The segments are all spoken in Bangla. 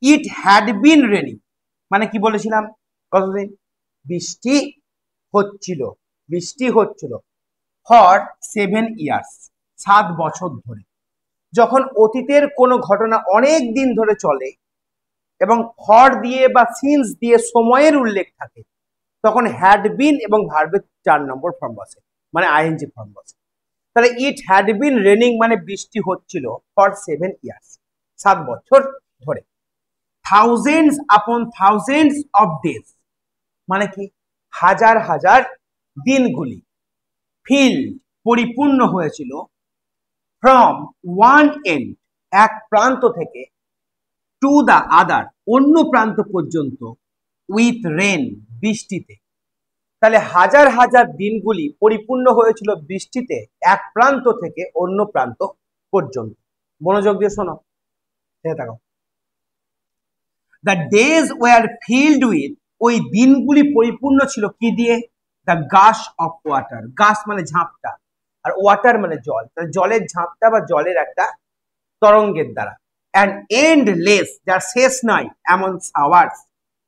ইট হ্যাড বিন রেনিং মানে কি বলেছিলাম, কতদিন বৃষ্টি হচ্ছিল, বৃষ্টি হচ্ছিল ফর 7 ইয়ার্স 7 বছর ধরে। যখন অতীতের কোনো ঘটনা অনেক দিন ধরে চলে এবং ফর দিয়ে বা সিন্স দিয়ে সময়ের উল্লেখ থাকে, তখন হ্যাড বিন এবং ভার্বের 4 নম্বর ফর্ম বসে, মানে আইএনজি ফর্ম বসে। তাহলে ইট হ্যাড বিন রেনিং মানে বৃষ্টি হচ্ছিল ফর 7 ইয়ার্স 7 বছর ধরে। থাউজেন্ডস আপন থাউজেন্ডস অফ ডেজ মানে কি হাজার হাজার দিনগুলি, ফিল্ড পরিপূর্ণ হয়েছিল, ফ্রম ওয়ান এন্ড এক প্রান্ত থেকে, টু দ্য আদার অন্য প্রান্ত পর্যন্ত, উইথ রেন বৃষ্টিতে। তাহলে হাজার হাজার দিনগুলি পরিপূর্ণ হয়েছিল বৃষ্টিতে এক প্রান্ত থেকে অন্য প্রান্ত পর্যন্ত। মনোযোগ দিয়ে শোনো, দেখো, the days were filled with, ওই দিনগুলি পরিপূর্ণ ছিল কি দিয়ে, the gush of water, gush মানে ঝাপটা আর ওয়াটার মানে জল, তাহলে জলের ঝাপটা বা জলের একটা তরঙ্গের দ্বারা, অ্যান্ড এন্ডলেস যার শেষ নাই, এমন শাওয়ার্স,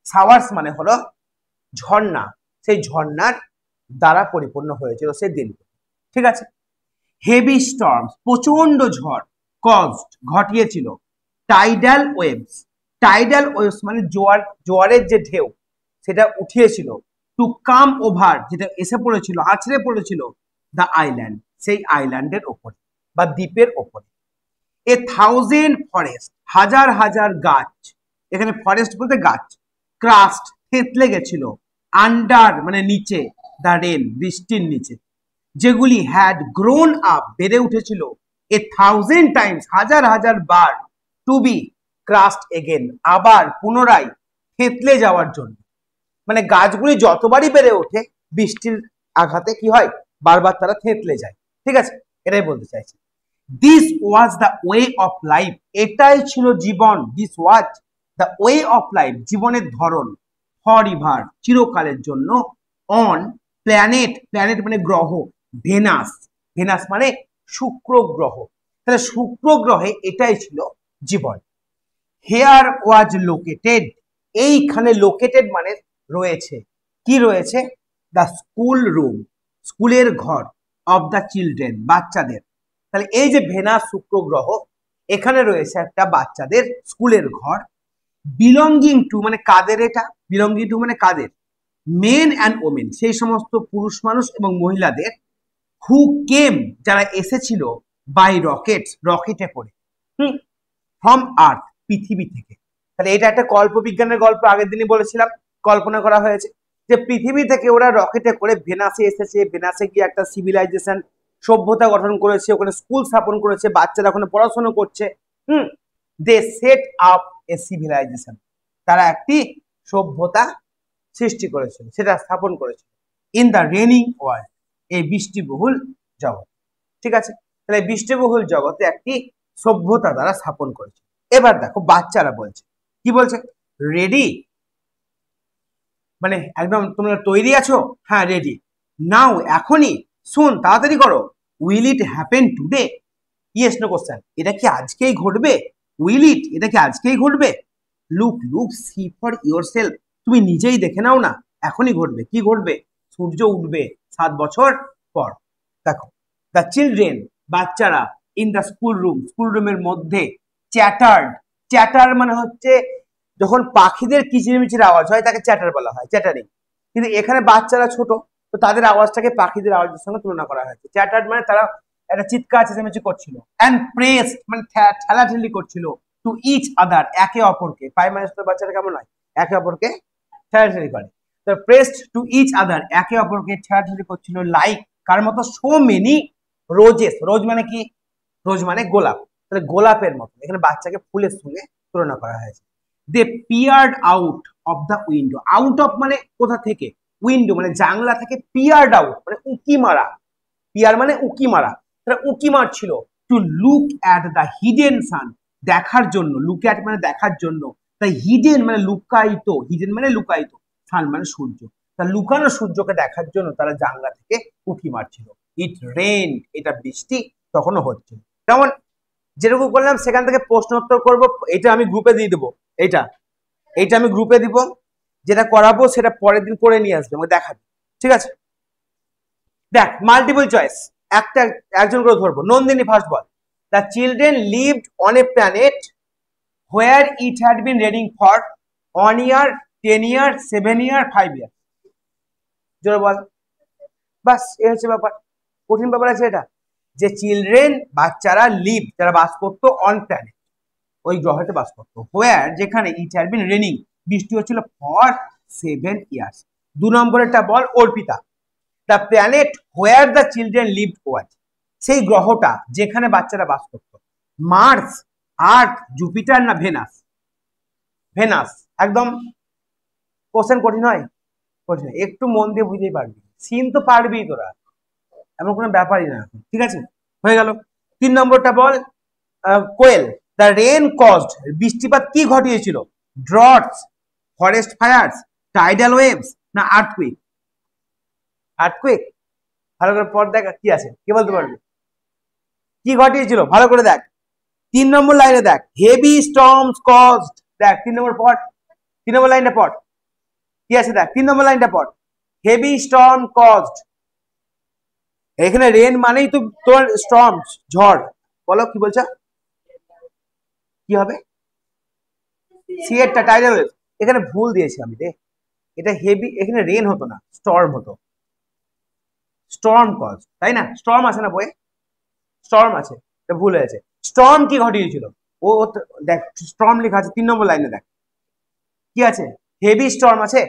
শাওয়ার্স মানে হলো ঝর্ণা, সেই ঝর্ণার দ্বারা পরিপূর্ণ হয়েছিল সেই দিন। ঠিক আছে, হেভি স্টর্মস প্রচন্ড ঝড়, কজড ঘটিয়েছিল, টাইডাল ওয়েভস, টাইডাল ওয়েভস মানে জোয়ার, জোয়ারের যে ঢেউ সেটা উঠিয়েছিল, টু কাম ওভার যেটা এসে পড়েছিল, আছড়ে পড়েছিল, দ্য আইল্যান্ড সেই আইল্যান্ডের ওপরে বা দ্বীপের ওপরে। এ থাউজেন্ড ফরেস্ট হাজার হাজার গাছ, এখানে ফরেস্ট বলতে গাছ, ক্রাস্ট থেতলে গেছিল, আন্ডার মানে নিচে, দ্য রেন বৃষ্টির নিচে, যেগুলি হ্যাড গ্রোন আপ বেড়ে উঠেছিল, এ থাউজেন্ড টাইমস হাজার হাজার বার, টু বি ক্রাস্ট এগেন আবার পুনরায় থেতলে যাওয়ার জন্য। মানে গাছগুলি যতবারই বেড়ে ওঠে বৃষ্টির আঘাতে কি হয়, বারবার তারা থেতলে যায়। ঠিক আছে, এটাই বলতে চাইছি। This was the way of life, এটাই ছিল জীবন, this was the way of life জীবনের ধরন, ফর ইভার চিরকালের জন্য, অন প্ল্যানেট, প্ল্যানেট মানে গ্রহ, ভেনাস, ভেনাস মানে শুক্র গ্রহ, তাহলে শুক্র গ্রহে এটাই ছিল জীবন। হেয়ার ওয়াজ লোকেটেড, এইখানে লোকেটেড মানে রয়েছে, কি রয়েছে, দ্য স্কুল রুম স্কুলের ঘর, অফ দ্য চিলড্রেন বাচ্চাদের। তাহলে এই যে ভেনাস শুক্র গ্রহ, এখানে রয়েছে একটা বাচ্চাদের স্কুলের ঘর, বিলঙ্গিং টু মানে কাদের, এটা বিলঙ্গিং টু মানে কাদের, মেন অ্যান্ড ওমেন সেই সমস্ত পুরুষ মানুষ এবং মহিলাদের, হু কেম যারা এসেছিল, বাই রকেট রকেটে করে, ফ্রম আর্থ পৃথিবী থেকে। তাহলে এটা একটা কল্পবিজ্ঞানের গল্প, আগের দিনই বলেছিলাম, কল্পনা করা হয়েছে যে পৃথিবী থেকে ওরা রকেটে করে ভেনাসে এসেছে, ভেনাসে গিয়ে একটা সিভিলাইজেশন সভ্যতা গঠন করেছে, ওখানে স্কুল স্থাপন করেছে, বাচ্চারা ওখানে পড়াশোনা করছে, দে সেট আপ এ সিভিলাইজেশন, তারা একটি সভ্যতা সৃষ্টি করেছিল, সেটা স্থাপন করেছিল, ইন দ্য রেনিং ওয়ার্ল্ড এই বৃষ্টিবহুল জগৎ। ঠিক আছে, তাহলে বৃষ্টিবহুল জগতে একটি সভ্যতা দ্বারা স্থাপন করেছে। এবার দেখো বাচ্চারা বলছে, কি বলছে, রেডি মানে একদম তোমরা তৈরি আছো, হ্যাঁ রেডি, নাও এখনই, শুন তাড়াতাড়ি করো, will it happen today, yes no question, এটা কি আজকেই ঘটবে, উইল ইট এটা কি আজকেই ঘটবে, look look see for yourself তুমি নিজেই দেখে নাও না, এখনই ঘটবে, কি ঘটবে, সূর্য উঠবে 7 বছর পর। দেখো, দ্য চিলড্রেন বাচ্চারা, in the school room school রুমের মধ্যে, চ্যাটার্ড, চ্যাটার মানে হচ্ছে যখন পাখিদের কিচিরমিচির আওয়াজ হয় তাকে চ্যাটার বলা হয়, চ্যাটারিং, কিন্তু এখানে বাচ্চারা ছোট তো তাদের আওয়াজটাকে পাখিদের আওয়াজের সঙ্গে তুলনা করা হয়েছে। চ্যাটার্ড মানে তারা একটা চিৎকার চেঁচামেচি করছিল, অ্যান্ড প্রেসড মানে ঠেলাঠেলি করছিল, টু ইচ আদার একে অপরকে, প্রাইমারি স্কুলের বাচ্চারা কেমন হয়, একে অপরকে ঠেলাঠেলি করে, তো প্রেসড টু ইচ আদার একে অপরকে ঠেলাঠেলি করছিল, লাইক কার মতো, সো মেনি রোজেস, রোজ মানে কি, রোজ মানে গোলাপ, তাহলে গোলাপের মতো, এখানে বাচ্চাকে ফুলের সঙ্গে তুলনা করা হয়েছে। They peered out of the window, out of মানে কোথা থেকে, উইন্ডো মানে জানলা থেকে, পিয়ার্ড আউট মানে উঁকি মারা, পিয়ার মানে উঁকি মারা, তাহলে উঁকি মারছিল, to look at the hidden sun দেখার জন্য, লুক অ্যাট মানে দেখার জন্য, তাই হিডেন মানে লুকায়িত, হিডেন মানে লুকায়িত, সান মানে সূর্য, তা লুকানো সূর্যকে দেখার জন্য তারা জানলা থেকে উঁকি মারছিল। ইট রেন এটা বৃষ্টি তখনও হচ্ছে, যেমন যেরকম করলাম সেখান থেকে প্রশ্ন উত্তর করবো, এটা আমি গ্রুপে দিয়ে দেবো, এইটা এইটা আমি গ্রুপে দিব, যেটা করাবো সেটা পরের দিন করে নিয়ে আসবে, আমাকে দেখাবে, ঠিক আছে? দেখ মাল্টিপল চয়েস, একটা একজন করে ধরবো। Nandini first ball, the children lived on a planet where it had been raining for 1 year, 10 years, 7 years, 5 years। জোরে বল। বাস এই হচ্ছে ব্যাপার, কঠিন ব্যাপার আছে এটা, যে চিলড্রেন বাচ্চারা লিভ, যারা বাস করতো অন প্ল্যানেট, ওই গ্রহেতে বাস করতো, হোয়ার যেখানে ইট হ্যাড বিন রেনিং, বৃষ্টি হচ্ছিল ফর 7 years। 2 নম্বরেরটা বল Arpita, the planet where the children lived was, সেই গ্রহটা যেখানে বাচ্চারা বাস করতো, মার্স, আর্থ, জুপিটার না ভেনাস? ভেনাস। একদম কোশ্চেন কঠিন হয়? কঠিন, একটু মন দিয়ে বুঝতেই পারবি, সিন তো পারবি তোরা, এমন কোনো ব্যাপারই না এখন, ঠিক আছে? হয়ে গেল। 3 নম্বরটা বল কোয়েল, দ্য রেন কজড, বৃষ্টিপাত কি ঘটিয়েছিল? ড্রটস, ফরেস্ট ফায়ার্স, টাইডাল ওয়েভস না আর্থকুইক? আর্থকুইক। ভালো করে পড়, দেখ কি আছে, কি বলতে পারবি কি ঘটিয়েছিল, ভালো করে দেখ। 3 নম্বর লাইনে দেখ, হেভি স্টর্মস কজড, দেখ 3 নম্বর পড়, 3 নম্বর লাইনটা পড় কি আছে, দেখ 3 নম্বর লাইনটা পড়, হেভি স্টর্ম কজড। এখানে রেন মানেই তো তোর স্টর্ম, ঝড়, বলো কি বলছো, কি হবে? সিয়েরটা টাইডাল ওয়েভ, এখানে ভুল দিয়েছি আমি রে, এটা হেভি, এখানে রেন হতো না, স্টর্ম হতো, স্টর্ম কজ, তাই না? স্টর্ম আছে না বইয়ে, স্টর্ম আছে, এটা ভুল হয়েছে। স্টর্ম কি ঘটিয়েছিল? ও দেখ স্টর্ম লেখা আছে 3 নম্বর লাইনে, দেখ কি আছে, হেভি স্টর্ম আছে,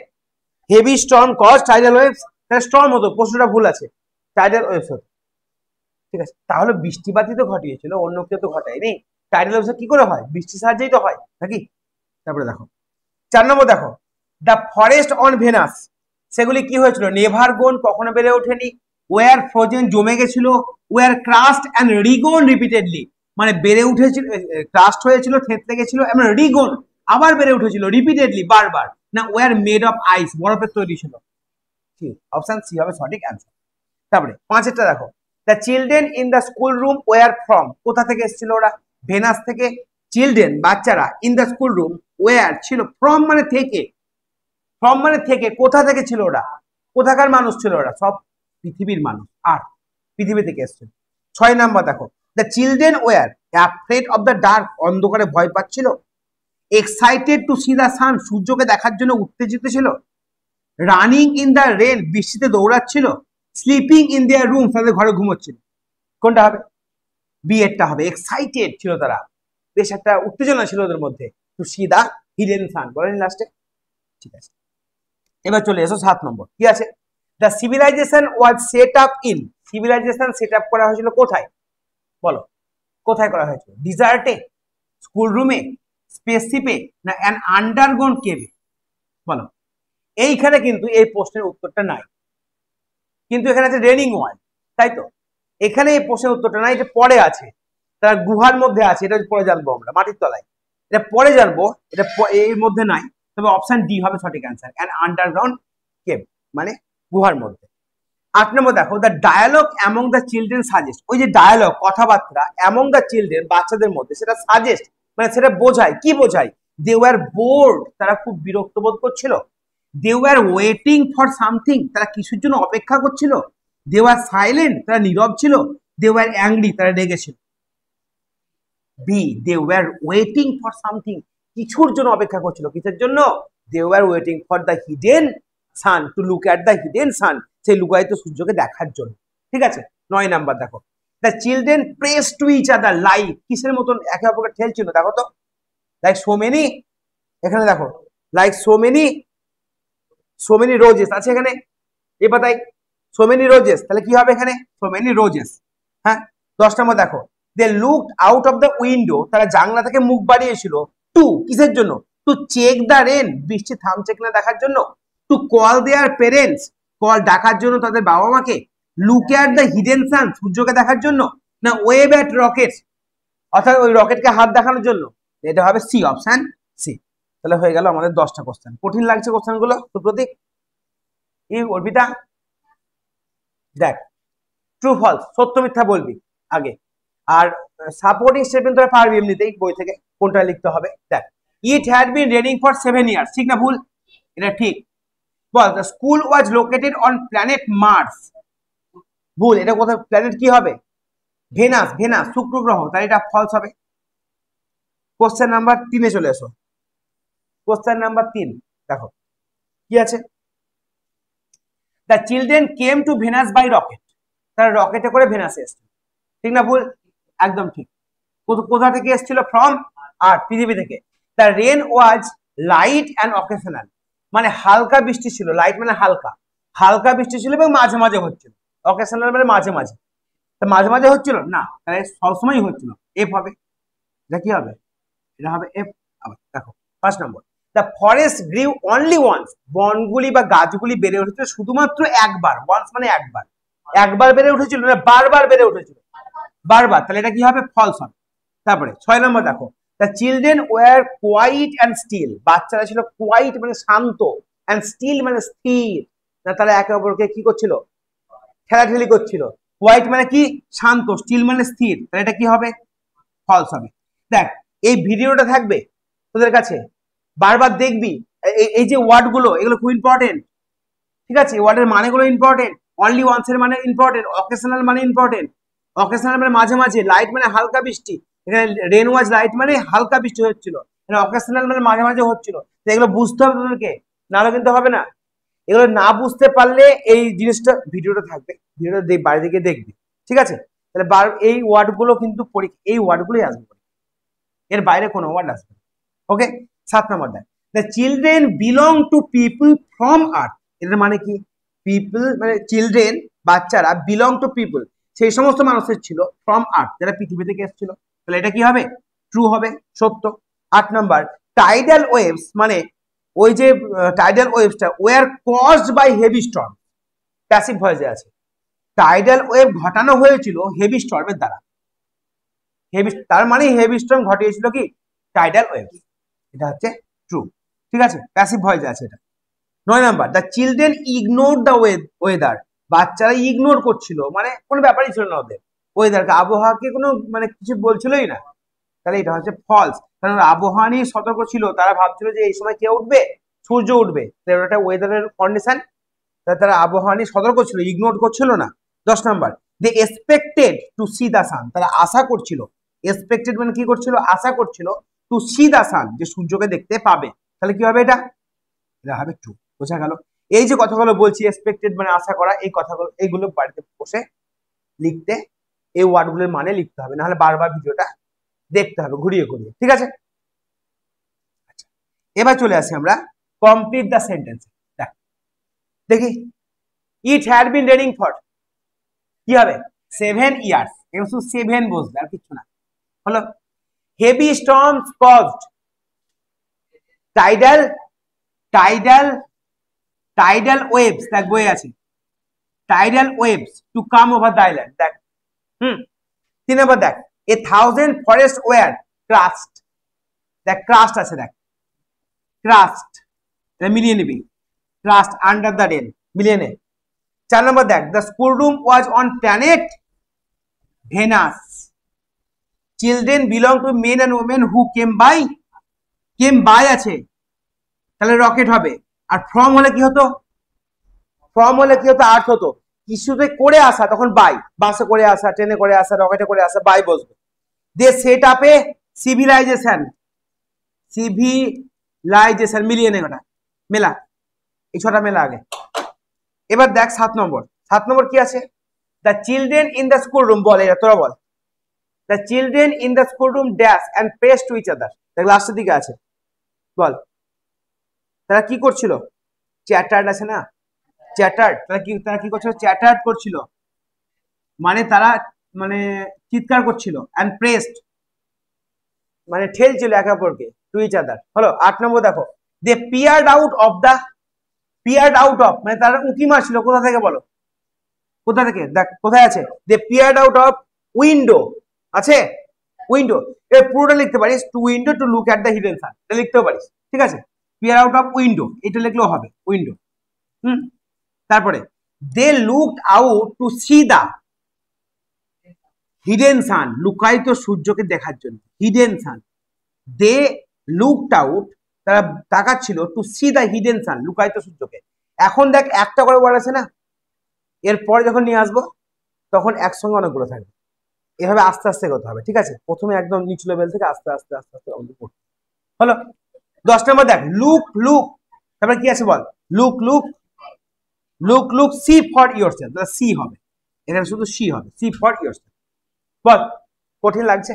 heavy storm cause tidal waves, তাহলে স্টর্ম হতো, প্রশ্নটা ভুল আছে, টাইডাল ওয়েভস হতো, ঠিক আছে? তাহলে বৃষ্টিপাতই তো ঘটিয়েছিল, অন্য কেউ তো ঘটায়নি। টাইডাল ওয়েভস কি করে হয়? বৃষ্টির সাহায্যেই তো হয় নাকি? তারপরে দেখো 4 নম্বর, দেখো দ্য ফরেস্ট অন ভেনাস, সেগুলি কি হয়েছিল? নেভার গোন, কখনো বেড়ে ওঠেনি, ওয়ার ফ্রোজেন, জমে গেছিল, ওয়ার ক্রাস্ট অ্যান্ড রিগোন রিপিটেডলি, মানে বেড়ে উঠেছিল, ক্রাস্ট হয়েছিল, থেতলে গেছিল, এবং রিগোন আবার বেড়ে উঠেছিল রিপিটেডলি, বারবার, না ওয়ার মেড অফ আইস, বরফের তৈরি ছিল? অপশন সি হবে সঠিক অ্যান্সার। তারপরে 5এরটা দেখো, the children in the school room were from, কোথা থেকে এসেছিল ওরা? ভেনাস থেকে। চিলড্রেন বাচ্চারা, in the school room, were ছিল, ফ্রম মানে থেকে, ফ্রম মানে থেকে, কোথা থেকে ছিল ওরা? কোথাকার মানুষ ছিল ওরা? সব পৃথিবীর মানুষ, আর পৃথিবী থেকে এসছে। 6 নাম্বার দেখো, the children war afraid of the dark, অন্ধকারে ভয় পাচ্ছিল। এক্সাইটেড টু সি দ্য সান, সূর্যকে দেখার জন্য উত্তেজিত ছিল। রানিং ইন দ্য রেন, বৃষ্টিতে দৌড়াচ্ছিল। স্লিপিং ইন দেয়ার রুম, তাদের ঘরে ঘুমোচ্ছিল। কোনটা হবে? বি এরটা হবে, এক্সাইটেড ছিল তারা, বেশ একটা উত্তেজনা ছিল ওদের মধ্যে, টু সি দা হিডেন সান, বলেন লাস্টে, ঠিক আছে? এবার চলে এসো 7 নম্বর, কি আছে? The civilisation was set up in, civilisation set up করা হয়েছিল কোথায়? বলো কোথায় করা হয়েছিল? ডিজার্টে, স্কুল রুমে, স্পেসশিপে না অ্যান আন্ডারগ্রাউন্ড কেভে? বলো। এইখানে কিন্তু এই প্রশ্নের উত্তরটা নাই, কিন্তু এখানে আছে রেনিং ওয়াল, তাই তো? এখানে এই প্রশ্নের উত্তরটা নাই, এটা পরে আছে, তার গুহার মধ্যে আছে, এটা পরে জানবো আমরা, মাটির তলায়, এটা পরে জানবো, এটা এর মধ্যে নাই, তবে অপশন ডি হবে সঠিক অ্যান্সার, অ্যান আন্ডারগ্রাউন্ড কেভ, মানে গুহার মধ্যে। 8 নম্বর দেখো, the dialogue among the children suggest, ওই যে ডায়ালগ, কথাবার্তা, অ্যামং দ্য চিলড্রেন, বাচ্চাদের মধ্যে, সেটা সাজেস্ট মানে সেটা বোঝায়, কি বোঝায়? দে ওয়ার বোর্ড, তারা খুব বিরক্ত বোধ করছিল। They were waiting for something, তারা কিছুর জন্য অপেক্ষা করছিল। দে ওয়ার সাইলেন্ট, তারা নীরব ছিল। দে ওয়ার অ্যাংরি, তারা রেগেছিল। B, they were waiting for something, কিছুর জন্য অপেক্ষা করছিল, কিসের জন্য? They were waiting for the hidden sun, to look at the hidden sun, সেই লুকায়িত সূর্যকে দেখার জন্য, ঠিক আছে? 9 নাম্বার দেখো, the children press to each other, like কিসের মতন একে অপরকে ঠেলছিল, দেখো তো, লাইক সো মেনি, এখানে দেখো like so many, so many roses আছে এখানে, এ পাতায় সো মেনি রোজেস, তাহলে কি হবে এখানে? সো মেনি রোজেস, হ্যাঁ। 10 নম্বর দেখো, they looked out of the window, তারা জানলা থেকে মুখ বাড়িয়েছিল। টু, কিসের জন্য? টু চেক দ্য রেন, বৃষ্টি থামছে কিনা দেখার জন্য। To call their parents, call ডাকার জন্য তাদের বাবা মাকে। Look at the hidden sun, সূর্যকে দেখার জন্য। না ওয়েভ অ্যাট রকেটস, অর্থাৎ ওই রকেটকে হাত দেখানোর জন্য? এটা হবে সি, অপশন সি। তাহলে হয়ে গেল আমাদের 10টা কোশ্চেন। কঠিন লাগছে কোশ্চেন গুলো তো প্রতীক? এই অর্পিতা দেখ, ট্রু ফলস, সত্য মিথ্যা বলবি আগে, আর সাপোর্টিং স্টেটমেন্ট তোরা পারবি এমনিতেই বই থেকে, কোনটা লিখতে হবে দেখ। It had been raining for 7 years, ঠিক না ভুল? এটা ঠিক। বল the school was located on planet Mars, ভুল। এটা কোথায়? প্ল্যানেট কি হবে? ভেনাস, ভেনাস শুক্র গ্রহ, তাই এটা ফলস হবে। কোশ্চেন নাম্বার 3 চলে এসো। কোশ্চেন নাম্বার 3 দেখো কি আছে। The children came to Venus by rocket, তারা রকেটে করে ভেনাসে এসেছিল, ঠিক না ভুল? একদম ঠিক। কোথা থেকে এসেছিল? ফ্রম আর্থ, পৃথিবী থেকে। The rain was light and occasional, মানে হালকা বৃষ্টি ছিল। লাইট মানে হালকা, হালকা বৃষ্টি ছিল এবং মাঝে মাঝে হচ্ছিল। অকেশনাল মানে মাঝে মাঝে, তা মাঝে মাঝে হচ্ছিল না, তাহলে সবসময় হচ্ছিল। এফ হবে, এটা কি হবে? এটা হবে এফ। দেখো 5 নম্বর, the forest grew only once, বনগুলি বা গাছগুলি বেড়ে উঠেছিল শুধুমাত্র একবার। ওয়ান্স মানে একবার, একবার বেড়ে উঠেছিল না, বারবার বেড়ে উঠেছিল, বারবার। তাহলে এটা কি হবে? ফলস হবে। তারপরে 6 নম্বর দেখো, the children were quiet and still, বাচ্চারা ছিল কোয়াইট মানে শান্ত, অ্যান্ড স্টিল মানে স্থির, না তারা একে অপরকে কি করছিল? ঠেলাঠেলি করছিল। কোয়াইট মানে কি? শান্ত, স্টিল মানে স্থির, তাহলে এটা কি হবে? ফলস হবে। দেখ এই ভিডিওটা থাকবে তোদের কাছে, বারবার দেখবি। এই যে ওয়ার্ড গুলো, এগুলো খুব ইম্পর্টেন্ট, ঠিক আছে? ওয়ার্ডের মানেগুলো ইম্পর্টেন্ট। অনলি ওয়ান্স এর মানে ইম্পর্টেন্ট, অকেশনাল মানে ইম্পর্টেন্ট। অকেশনাল মানে মাঝে মাঝে, লাইট মানে হালকা বৃষ্টি, এখানে রেন ওয়াজ লাইট মানে হালকা বৃষ্টি হচ্ছিল, এখানে অকেশনাল মানে মাঝে মাঝে হচ্ছিল। এগুলো বুঝতে হবে তোদেরকে, নাহলে কিন্তু হবে না। এগুলো না বুঝতে পারলে এই জিনিসটা, ভিডিওটা থাকবে, ভিডিওটা বাড়ি থেকে দেখবি, ঠিক আছে? তাহলে এই ওয়ার্ড গুলো কিন্তু এই ওয়ার্ড গুলোই আসবে, এর বাইরে কোনো ওয়ার্ড আসবে। ওকে, 7 নম্বর দেখ, the children belong to people from Earth, এর মানে কি? পিপল মানে চিলড্রেন, বাচ্চারা, বিলং টু পিপল সেই সমস্ত মানুষের ছিল, ফ্রম আর্থ যারা পৃথিবী থেকে এসেছিল, তাহলে এটা কি হবে? ট্রু হবে, সত্য। 8 নাম্বার, টাইডাল ওয়েভস মানে ওই যে টাইডাল ওয়েভসটা were caused by heavy storm, passive ভয়েসে আছে। টাইডাল ওয়েভ ঘটানো হয়েছিল হেভি স্টর্মের দ্বারা, হেভি, তার মানে হেভি স্টর্ম ঘটিয়েছিল কি? টাইডাল ওয়েভস, এটা হচ্ছে ট্রু, ঠিক আছে? প্যাসিভ ভয়েসে আছে এটা। 9 number, the children ignore the weather, বাচ্চারা ইগনোর করছিল, মানে কোনো ব্যাপারই ছিল না ওদের, ওয়েদারকে, আবহাওয়াকে কোনো মানে কিছু বলছিলই না, তাহলে এটা হচ্ছে ফলস। কারণ আবহাওয়া নিয়ে সতর্ক ছিল, তারা ভাবছিল যে এই সময় কে উঠবে? সূর্য উঠবে, ওটা ওয়েদারের কন্ডিশন, তারা আবহাওয়া নিয়ে সতর্ক ছিল, ইগনোর করছিল না। 10 number, they expected to see the sun, তারা আশা করছিল, এক্সপেক্টেড মানে কি করছিল? আশা করছিল, টু সি দ্য সান যে সূর্যকে দেখতে পাবে, তাহলে কি হবে? এটা হবে ট্রু। বোঝা গেল? এই যে কথাগুলো বলছি, এক্সপেক্টেড মানে আশা করা, এই কথাগুলো এইগুলো বাড়িতে বসে লিখতে, এই ওয়ার্ডগুলোর মানে লিখতে হবে, নাহলে বারবার ভিডিওটা দেখতে হবে ঘুরিয়ে ঘুরিয়ে, ঠিক আছে? এবার চলে আসি আমরা কমপ্লিট দ্য সেন্টেন্স। দেখি, it had been raining for, কি হবে? 7 ইয়ার্স, এখানে শুধু 7 বসবে, আর কিছু না। হলো, heavy storms caused tidal tidal tidal waves, দেখ বই আছে, tidal waves to come over the island. দেখ 3 নম্বর দেখ, 1000 ফরেস্ট ওয়ার ক্রাস্ট, দেখ ক্রাস্ট আছে, দেখ ক্রাস্ট, এটা মিলিয়ে নিবি, ক্রাস্ট আন্ডার দ্য রেন, মিলিয়ে নে। 4 নম্বর দেখ, the school room was on planet Venus, children belong to men and women who came by আছে, তাহলে রকেট হবে। আর ফ্রম হলে কি হতো? ফ্রম হলে কি হতো? আর্থ হতো। কিছুতে করে আসা, তখন বাই, বাসে করে আসা, ট্রেনে করে আসা, রকেটে করে আসা, বাই বসবে। They set up a civilization, civilization মিলিয়ে নে, ওটা মেলা, এই 6টা মেলা আগে। এবার দেখ 7 নম্বর, 7 নম্বর কি আছে? The children in the school room, বল, এটা তোরা বল। The children in the school room dash and press to each other, দেখ লাস্টের দিকে আছে, বল তারা কি করছিল? চ্যাটার্ড আছে না, চ্যাটার্ড, তারা কি করছিল? চ্যাটার্ড করছিল, মানে তারা মানে চিৎকার করছিল, অ্যান্ড প্রেসড মানে ঠেলছিল একে অপরকে, টু ইচ আদার। হলো। 8 নম্বর দেখো, দে পিয়ার্ড আউট অফ মানে তারা উঁকি মারছিল, কোথা থেকে বলো? কোথা থেকে? দেখ কোথায় আছে? They peered out of window, আছে উইন্ডো, এর পুরোটা লিখতে পারিস, to window to look at the hidden sun, এটা লিখতেও পারিস, ঠিক আছে? পিয়ার আউট অফ উইন্ডো, এটা লিখলেও হবে, উইন্ডো। তারপরে they looked out to see the hidden sun, লুকায়িত সূর্যকে দেখার জন্য, hidden sun. They looked out, তারা তাকাচ্ছিল to see the hidden sun, লুকায়িত সূর্যকে। এখন দেখ একটা করে ওয়ার্ড আছে না, এরপরে যখন নিয়ে আসবো তখন একসঙ্গে অনেকগুলো থাকবে। এভাবে আস্তে আস্তে করতে হবে, ঠিক আছে? প্রথমে একদম নিচু লেভেল থেকে আস্তে আস্তে আস্তে আস্তে আমাদের পড়তে হলো। 10 নম্বর দেখ, লুক লুক, তারপরে কি আছে বল, look look look look see for yourself, তাহলে সি হবে এখানে, শুধু সি হবে, সি ফর ইয়োরসেলফ। বল, কঠিন লাগছে?